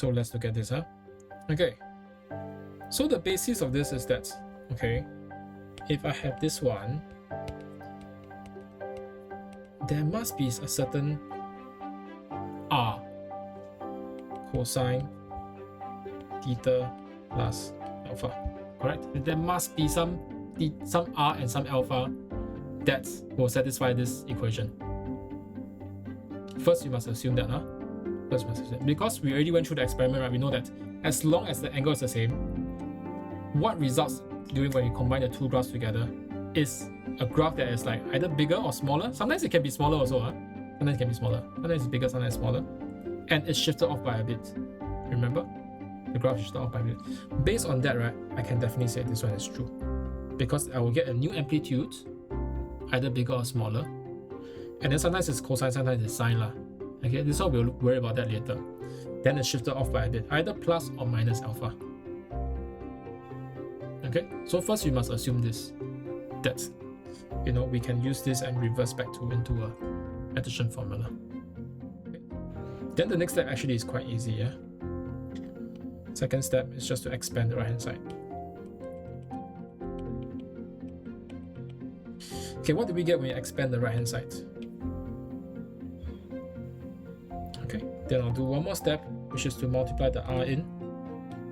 So let's look at this, huh? Okay. So the basis of this is that, okay, if I have this one, there must be a certain R cosine theta plus alpha, correct? There must be some R and some alpha that will satisfy this equation. First, you must assume that, huh? First, you must assume, because we already went through the experiment, right? We know that as long as the angle is the same, what results during when we combine the two graphs together is a graph that is like either bigger or smaller. Sometimes it can be smaller also, huh? Sometimes it can be smaller. Sometimes it's bigger, sometimes it's smaller. And it's shifted off by a bit. Remember? The graph is shifted off by a bit. Based on that, right, I can definitely say this one is true. Because I will get a new amplitude, either bigger or smaller. And then sometimes it's cosine, sometimes it's sine lah. Okay, this one we'll worry about that later. Then it's shifted off by a bit, either plus or minus alpha. Okay, so first we must assume this, that, you know, we can use this and reverse back into a addition formula. Okay. Then the next step actually is quite easy, yeah? Second step is just to expand the right hand side. Okay, what do we get when we expand the right hand side? Okay, then I'll do one more step, which is to multiply the R in.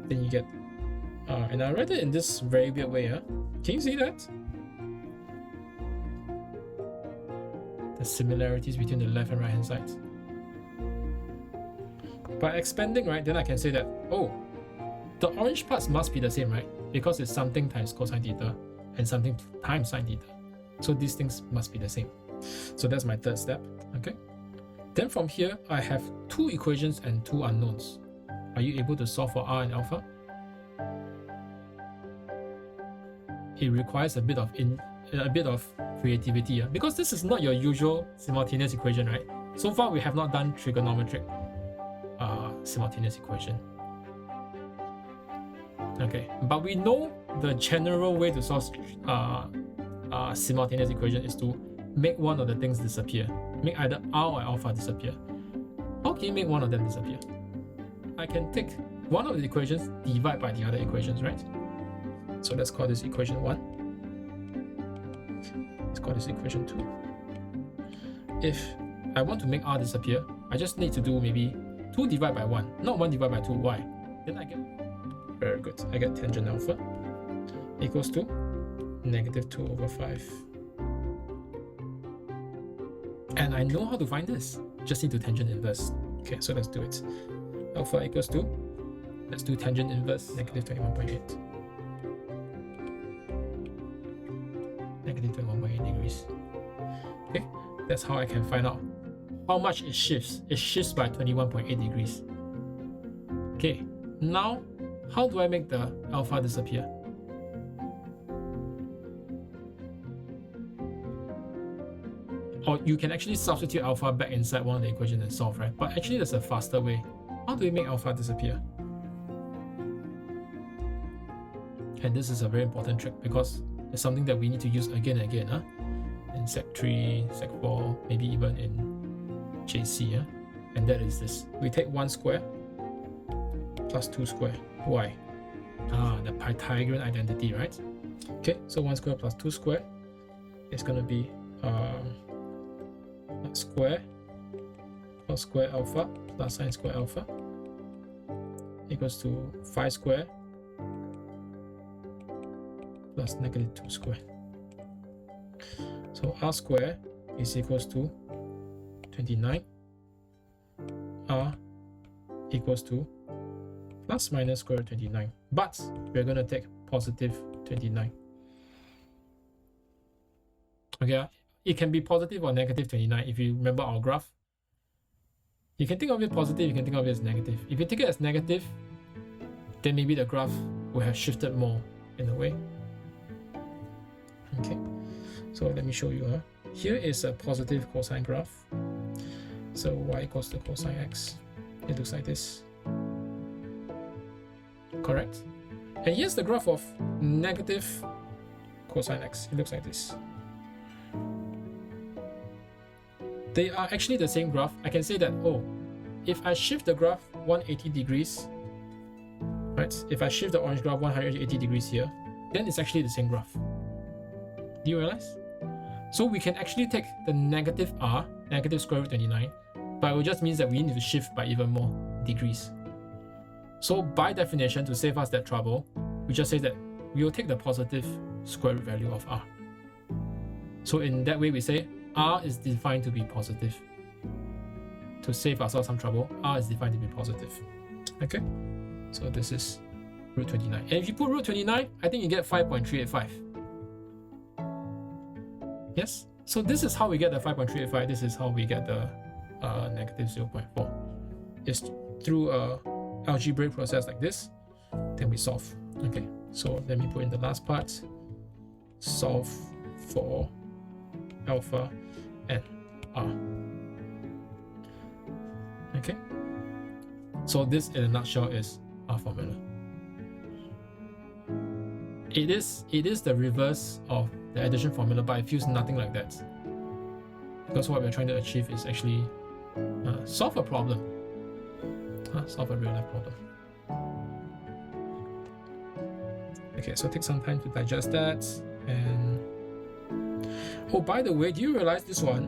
Then you get R. And I write it in this very weird way, huh? Can you see that? The similarities between the left and right hand sides. By expanding, right, then I can say that, oh, the orange parts must be the same, right? Because it's something times cosine theta and something times sine theta. So these things must be the same. So that's my third step, okay? Then from here, I have two equations and two unknowns. Are you able to solve for R and alpha? It requires a bit of creativity, yeah? Because this is not your usual simultaneous equation, right? So far, we have not done trigonometric simultaneous equation. Okay, but we know the general way to solve simultaneous equation is to make one of the things disappear. Make either R or alpha disappear. How can you make one of them disappear? I can take one of the equations, divide by the other equations, right? So let's call this equation 1. Let's call this equation 2. If I want to make R disappear, I just need to do maybe 2 divided by 1, not 1 divided by 2. Why? Then I get, very good, I get tangent alpha equals to negative 2 over 5. And I know how to find this. Just need to tangent inverse. Okay, so let's do it. Alpha equals to, let's do tangent inverse, negative 21.8. Negative 21.8 degrees. Okay, that's how I can find out how much it shifts. It shifts by 21.8 degrees. Okay, now how do I make the alpha disappear? Or you can actually substitute alpha back inside one of the equations and solve, right? But actually there's a faster way. How do we make alpha disappear? And this is a very important trick because it's something that we need to use again and again, huh? In Sec 3, Sec 4, maybe even in JC, huh? And that is this. We take 1 square plus 2 square. Why? The Pythagorean identity, right? Okay, so 1 square plus 2 square is going to be square plus square alpha plus sine square alpha equals to 5 square plus negative 2 square. So R square is equals to 29. R equals to plus minus square root 29. But we're going to take positive 29. Okay, it can be positive or negative 29 if you remember our graph. You can think of it positive, you can think of it as negative. If you take it as negative, then maybe the graph will have shifted more in a way. Okay, so let me show you. Here is a positive cosine graph. So y equals to cosine x. It looks like this. Correct? And here's the graph of negative cosine x. It looks like this. They are actually the same graph. I can say that, oh, if I shift the graph 180 degrees, right? If I shift the orange graph 180 degrees here, then it's actually the same graph. Do you realize? So we can actually take the negative r, negative square root 29, but it just means that we need to shift by even more degrees. So by definition, to save us that trouble, we just say that we will take the positive square root value of r. So in that way, we say r is defined to be positive. To save ourselves some trouble, r is defined to be positive. Okay, so this is root 29. And if you put root 29, I think you get 5.385. Yes, so this is how we get the 5.385. This is how we get the negative 0.4. It's through a algebraic process like this, then we solve. Okay, so let me put in the last part. Solve for alpha and r. Okay, so this in a nutshell is R formula. It is the reverse of the addition formula, but it feels nothing like that, because what we're trying to achieve is actually solve a problem, solve a real life problem. Okay, so take some time to digest that. And oh, by the way, do you realize this one?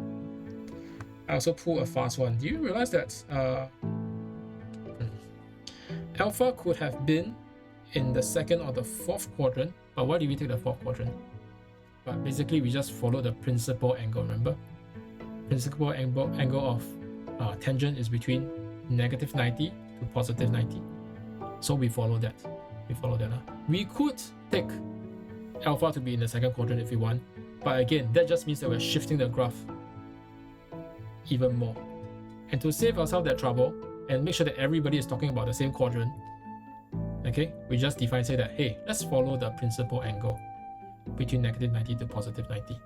I also pull a fast one. Do you realize that alpha could have been in the second or the fourth quadrant, but why did we take the fourth quadrant? But basically, we just follow the principal angle, remember? Principal angle of tangent is between negative 90 to positive 90. So we follow that. We could take alpha to be in the second quadrant if we want, but again, that just means that we're shifting the graph even more. And to save ourselves that trouble and make sure that everybody is talking about the same quadrant, okay, we just say that, hey, let's follow the principal angle between negative 90 to positive 90.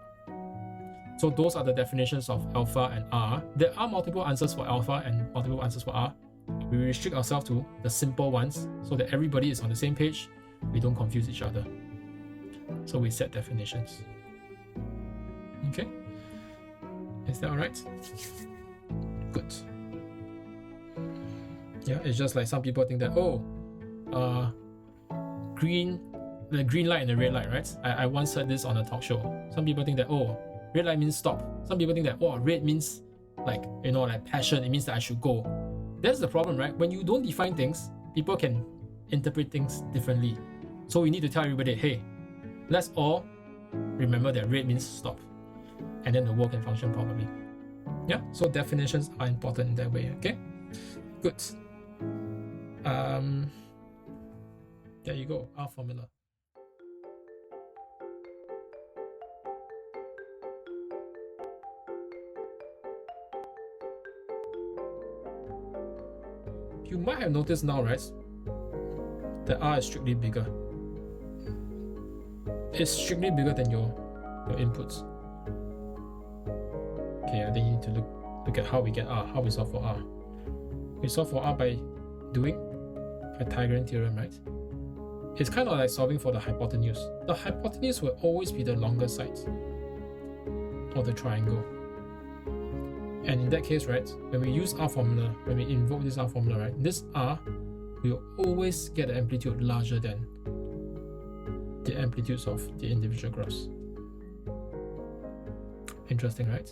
So those are the definitions of alpha and r. There are multiple answers for alpha and multiple answers for r. We restrict ourselves to the simple ones so that everybody is on the same page. We don't confuse each other. So we set definitions. Okay? Is that alright? Good. Yeah, it's just like some people think that, the green light and the red light, right? I once heard this on a talk show. Some people think that, red light means stop. Some people think that, red means like passion. It means that I should go. That's the problem, right? When you don't define things, people can interpret things differently. So we need to tell everybody, hey, let's all remember that red means stop. And then the world can function properly. Yeah, so definitions are important in that way, okay? Good. There you go, R formula. You might have noticed now, right, that R is strictly bigger. It's strictly bigger than your inputs. Okay, I think you need to look at how we get R, how we solve for R. We solve for R by doing Pythagorean theorem, right? It's kind of like solving for the hypotenuse. The hypotenuse will always be the longer side of the triangle. And in that case, right, when we use R formula, when we invoke this R formula, right, this R will always get the amplitude larger than the amplitudes of the individual graphs. Interesting, right?